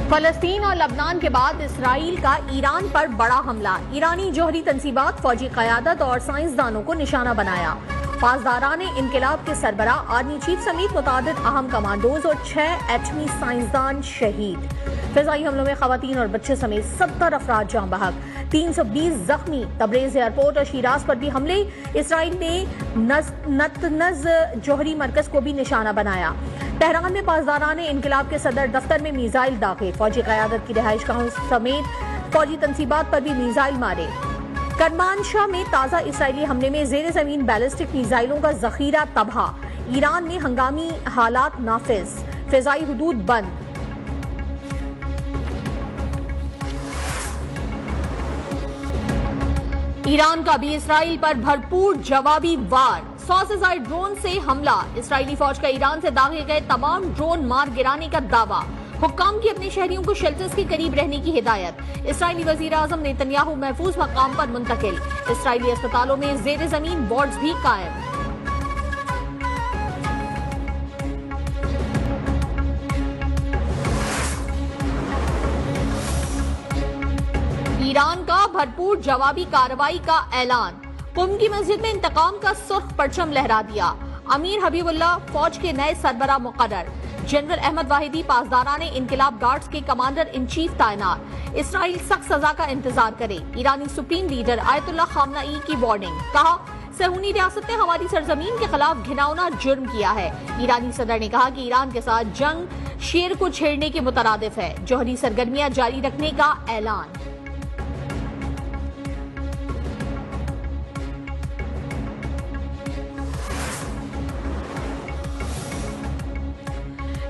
फलस्तीन और लबनान के बाद इसराइल का ईरान पर बड़ा हमला। ईरानी जौहरी तंसीबात, फौजी क़यादत और साइंसदानों को निशाना बनाया। पासदारान इनकलाब के सरबराह, आर्मी चीफ समेत मुतादिद अहम कमांडोज और 6 एटमी साइंसदान शहीद। फिजाई हमलों में खवातीन और बच्चे समेत 70 अफराद जाँ बहक, 320 जख्मी। तबरेज एयरपोर्ट और शिराज पर भी हमले। इसराइल ने नतनज जौहरी मरकज को भी निशाना बनाया। तेहरान में पासदारान इनकलाब के सदर दफ्तर में मीज़ाइल दागे। फौजी क़यादत की रिहाइशगाहों समेत फौजी तंसीबात पर भी मीज़ाइल मारे। करमानशाह में ताज़ा इसराइली हमले में ज़ेर ज़मीन बैलिस्टिक मीज़ाइलों का ज़ख़ीरा तबाह। ईरान में हंगामी हालात नाफिज, फ़िज़ाई हुदूद बंद। ईरान का भी इसराइल पर भरपूर जवाबी वार। 100 से ज़ायद ड्रोन से हमला। इसराइली फौज का ईरान से दागे गए तमाम ड्रोन मार गिराने का दावा। हुक्काम की अपने शहरियों को शेल्टर्स के करीब रहने की हिदायत। इसराइली वज़ीर आज़म नेतन्याहू महफूज मकाम पर मुंतकिल। इसराइली अस्पतालों में ज़ेर ज़मीन वार्ड्स भी कायम। ईरान का भरपूर जवाबी कार्रवाई का ऐलान। कुम की मस्जिद में इंतकाम का सुर्ख परचम लहरा दिया। अमीर हबीबुल्लाह फौज के नए सरबराह मुकर्रर। जनरल अहमद वाहिदी पासदारान इनकलाब गार्ड्स के कमांडर इन चीफ तैनात। इसराइल सख्त सजा का इंतजार करे। ईरानी सुप्रीम लीडर आयतुल्लाह खामनाई की वार्निंग। कहा, सहूनी रियासत ने हमारी सरजमीन के खिलाफ घिनौना जुर्म किया है। ईरानी सदर ने कहा कि ईरान के साथ जंग शेर को छेड़ने के मुतरादिफ है। जौहरी सरगर्मियां जारी रखने का ऐलान।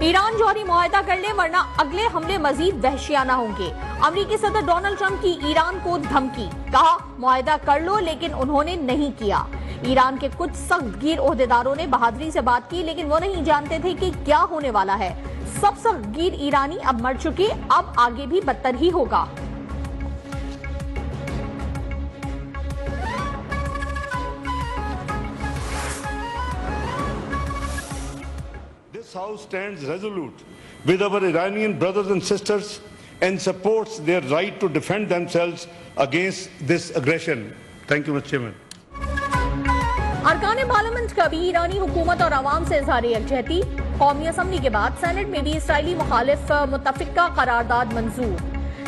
ईरान जौहरी मुआहदा कर ले वरना अगले हमले मजीद वहशियाना होंगे। अमेरिकी सदर डोनाल्ड ट्रंप की ईरान को धमकी। कहा, मुआहदा कर लो, लेकिन उन्होंने नहीं किया। ईरान के कुछ सख्तगीर ओहदेदारों ने बहादुरी से बात की, लेकिन वो नहीं जानते थे कि क्या होने वाला है। सब सख्तगीर ईरानी अब मर चुके, अब आगे भी बदतर ही होगा। This House stands resolute with our Iranian brothers and sisters and supports their right to defend themselves against this aggression. Thank you, Mr. Chairman. अरकान पार्लियामेंट का भी ईरानी हुकूमत और अवाम से इजहार यकजहती। कौमी असम्बली के बाद सेनेट में भी इसराइली मुखालिफ मुत्तफिका करारदाद मंजूर।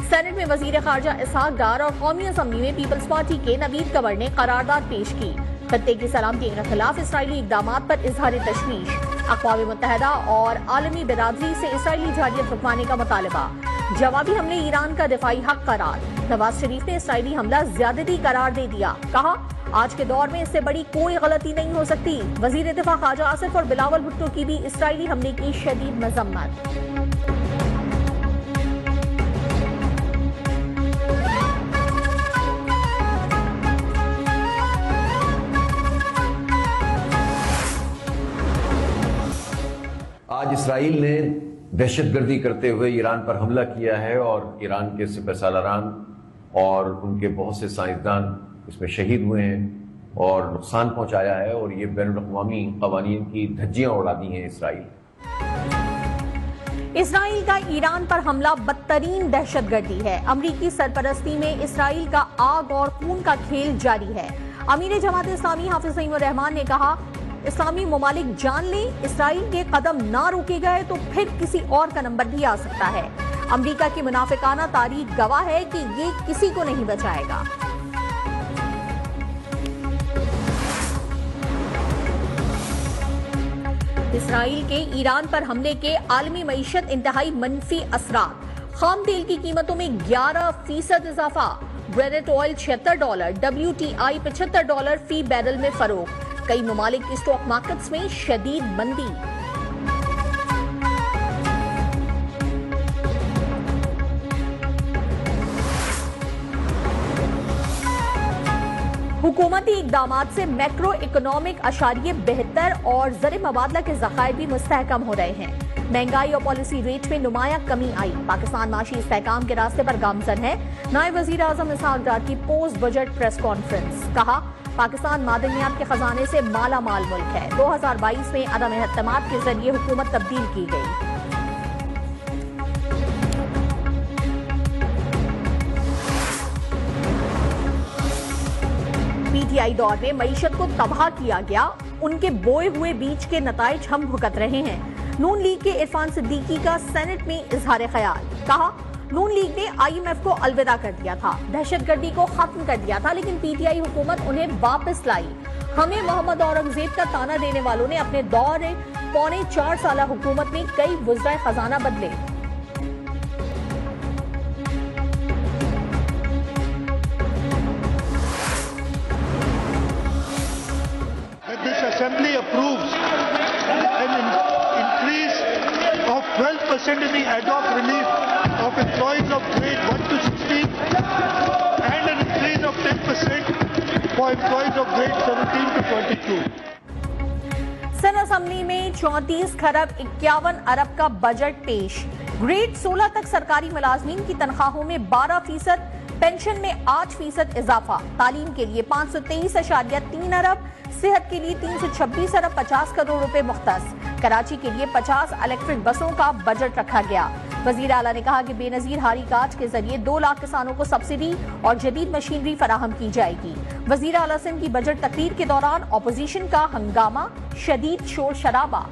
सेनेट में वजीर खारजा इसहाक डार और कौमी असम्बली में पीपल्स पार्टी के नवीद कंवर ने करारदाद पेश की। खत्ते की सलामती के खिलाफ इसराइली इकदामात पर इजहार तशवीश। अक़वाम मुत्तहिदा और आलमी बिरादरी से इसराइली जहारियत रुकवाने का मुतालबा। जवाबी हमले ईरान का दिफाई हक करार। नवाज शरीफ ने इसराइली हमला ज्यादती करार दे दिया। कहा, आज के दौर में इससे बड़ी कोई गलती नहीं हो सकती। वजीर दिफा ख्वाजा आसिफ और बिलावल भुट्टो की भी इसराइली हमले की शदीद मजम्मत। आज इसराइल ने दहशतगर्दी करते हुए ईरान पर हमला किया है और ईरान के सिपहसालारान और उनके बहुत से साइंसदान इसमें शहीद हुए हैं और नुकसान पहुंचाया है और ये बैनुल-अक़वामी क़वानीन की धज्जियां उड़ा दी हैं इसराइल। इसराइल का ईरान पर हमला बदतरीन दहशतगर्दी है। अमरीकी सरपरस्ती में इसराइल का आग और खून का खेल जारी है। अमीर जमात इस्लामी हाफिज सईद उर रहमान ने कहा, इस्लामी ममालिक जान लें, इसराइल के कदम ना रोके गए तो फिर किसी और का नंबर भी आ सकता है। अमेरिका की मुनाफिकाना तारीख गवाह है कि ये किसी को नहीं बचाएगा। इसराइल के ईरान पर हमले के आलमी मईशत इंतहाई मनफी असरात। खाम तेल की कीमतों में 11% इजाफा। ब्रेंट ऑयल $76, WTI $75 फी बैरल में फरोख्त। कई ममालिक की स्टॉक मार्केट्स में शदीद मंदी। हुकूमती इकदामात से मैक्रो इकोनॉमिक अशारिये बेहतर और ज़र मबादला के ज़खायर भी मुस्तहकम हो रहे हैं। महंगाई और पॉलिसी रेट में नुमाया कमी आई। पाकिस्तान माशी इस्तेहकाम के रास्ते पर गामजन है। नायब वज़ीर आज़म इसहाक डार की पोस्ट बजट प्रेस कॉन्फ्रेंस। कहा, पाकिस्तान मादनियात के खजाने से माला माल मुल्क है। 2022 में अदम एहतमाद के जरिए हुकूमत तब्दील की गई। पीटीआई दौर में मईशत को तबाह किया गया, उनके बोए हुए बीज के नताइज हम भुगत रहे हैं। नून लीग के इरफान सिद्दीकी का सेनेट में इजहार ख्याल, कहा नून लीग ने आईएमएफ को अलविदा कर दिया था, दहशतगर्दी को खत्म कर दिया था, लेकिन पीटीआई हुकूमत उन्हें वापस लाई। हमें मोहम्मद औरंगजेब का ताना देने वालों ने अपने दौर पौने 4 साल हुकूमत में कई वज़राए खजाना बदले। This assembly approves an increase of 12% in the ad hoc relief of employees of grade 1 to 16 and an increase of 10% for employees of grade 17 to 22. Sun assembly में 34 खरब 51 अरब का बजट पेश। ग्रेड 16 तक सरकारी मुलाजमीन की तनख्वाहों में 12%, पेंशन में 8% इजाफा, तालीम के लिए 523.3 अरब, सेहत के लिए 326 अरब 50 करोड़ रुपए मुख्तस, कराची के लिए 50 इलेक्ट्रिक बसों का बजट रखा गया। वजीर आला ने कहा कि बेनजीर हारी काज के जरिए 2 लाख किसानों को सब्सिडी और जदीद मशीनरी फराहम की जाएगी। वजीर आला सिंध की बजट तकरीर के दौरान अपोजिशन का हंगामा, शदीद शोर शराबा।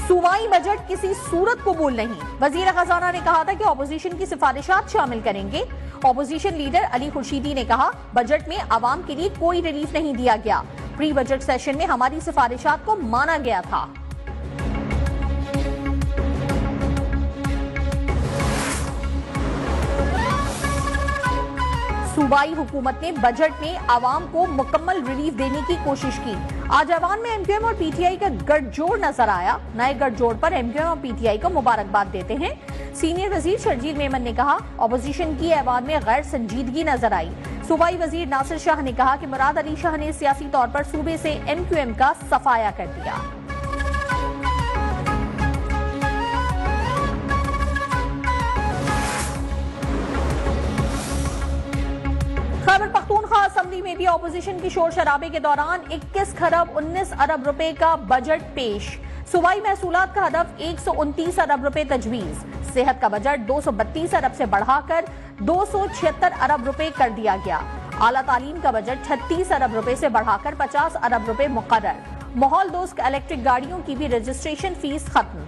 सूबाई बजट किसी सूरत कबूल नहीं, वजीर खजाना ने कहा था कि अपोजिशन की सिफारिशात शामिल करेंगे। अपोजिशन लीडर अली खुर्शीदी ने कहा बजट में आवाम के लिए कोई रिलीफ नहीं दिया गया, प्री बजट सेशन में हमारी सिफारिशात को माना गया था। सूबाई हुकूमत ने बजट में आवाम को मुकम्मल रिलीफ देने की कोशिश की। आज ऐवान में एमक्यूएम और पीटीआई का गठजोड़ नजर आया। नए गठजोड़ पर एमक्यूएम और पीटीआई को मुबारकबाद देते हैं। सीनियर वजीर शर्जील मेमन ने कहा अपोजिशन की ऐवान में गैर संजीदगी नजर आई। सूबाई वजीर नासिर शाह ने कहा कि मुराद अली शाह ने सियासी तौर पर सूबे से एमक्यूएम का सफाया कर दिया। खैबर पख्तूनख्वा असेंबली में भी अपोजिशन की शोर शराबे के दौरान 21 खरब 19 अरब रुपए का बजट पेश। सूबाई महसूलात का हदफ 129 अरब रुपए तजवीज। सेहत का बजट 232 अरब से बढ़ाकर 276 अरब रुपए कर दिया गया। आला तालीम का बजट 36 अरब रुपए से बढ़ाकर 50 अरब रुपए मुकर्रर। माहौल दोस्त इलेक्ट्रिक गाड़ियों की भी रजिस्ट्रेशन फीस खत्म।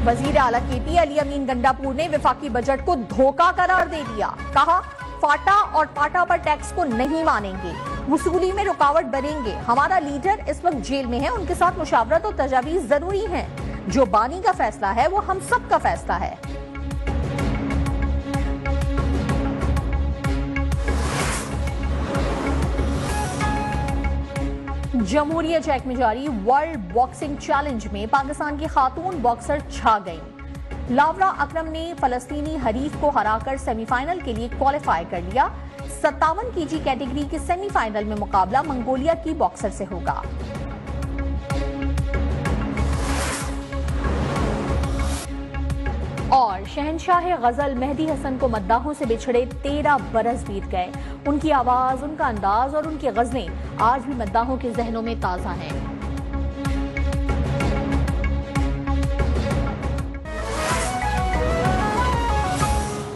वजीर आला केपी अली अमीन गंडापुर ने विफाकी बजट को धोखा करार दे दिया। कहा फाटा और पाटा पर टैक्स को नहीं मानेंगे, वसूली में रुकावट बनेंगे। हमारा लीडर इस वक्त जेल में है, उनके साथ मुशावरत और तजावीज जरूरी हैं। जो बानी का फैसला है वो हम सब का फैसला है। जमहूरिया चेक में जारी वर्ल्ड बॉक्सिंग चैलेंज में पाकिस्तान की खातून बॉक्सर छा गईं। लावरा अकरम ने फलस्तीनी हरीफ को हराकर सेमीफाइनल के लिए क्वालिफाई कर लिया। 57 केजी कैटेगरी के सेमीफाइनल में मुकाबला मंगोलिया की बॉक्सर से होगा। और शहनशाह गजल मेहदी हसन को मद्दाहों से बिछड़े 13 बरस बीत गए। उनकी आवाज, उनका अंदाज और उनकी गजलें आज भी मद्दाहों के जहनों में ताजा हैं।